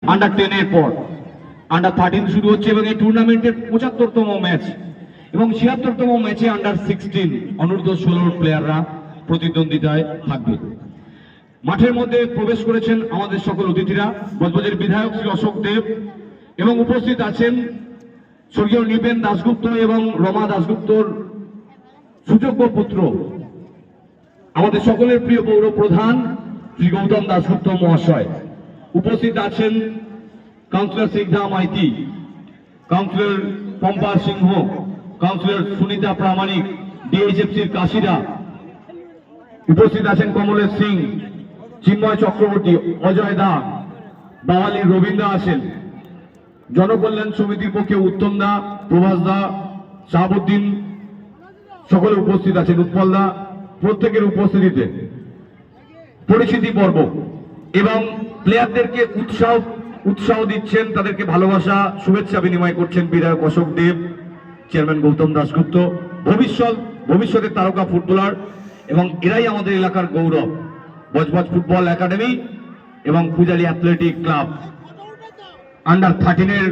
Under 10 এর পর under 13 শুরু হচ্ছে এবং এই টুর্নামেন্টের 75তম ম্যাচ এবং 76তম ম্যাচে আন্ডার 16 অনূর্ধ্ব 16 প্লেয়াররা প্রতিদ্বন্দ্বিতায় থাকবে। মাঠের মধ্যে প্রবেশ করেছেন আমাদের সকল অতিথিরা, বজবজের বিধায়ক শ্রী অশোক দেব, এবং উপস্থিত আছেন স্বর্গীয় নৃপেন দাশগুপ্ত এবং রমা দাশগুপ্তর সুযোগ্য পুত্র আমাদের সকলের প্রিয় পৌর প্রধান শ্রী গৌতম দাশগুপ্ত মহাশয়। উপস্থিত আছেন কাউন্সিলর সিদ্ধা মাইতি, কাউন্সিলর পম্পা সিংহ, কাউন্সিলর সুনিতা প্রামাণিক, ডিএইচএফসির কাশিরা। উপস্থিত আছেন কমলেশ সিং, চিন্ময় চক্রবর্তী, অজয় দা, বাওয়ালি রবীন্দ্র আছেন। জনকল্যাণ সমিতির পক্ষে উত্তম দা, প্রভাস দা, শাহাবুদ্দিন সকলে উপস্থিত আছেন। উৎপল দা, প্রত্যেকের উপস্থিতিতে পরিচিতি পর্ব এবং প্লেয়ারদেরকে উৎসাহ দিচ্ছেন, তাদেরকে ভালোবাসা শুভেচ্ছা বিনিময় করছেন বিধায়ক অশোক দেব, চেয়ারম্যান গৌতম দাশগুপ্ত, ভবিষ্যতের তারকা ফুটবলার, এবং এরাই আমাদের এলাকার গৌরব, বজবজ ফুটবল একাডেমি এবং পূজালী অ্যাথলেটিক ক্লাব। আন্ডার 13 এর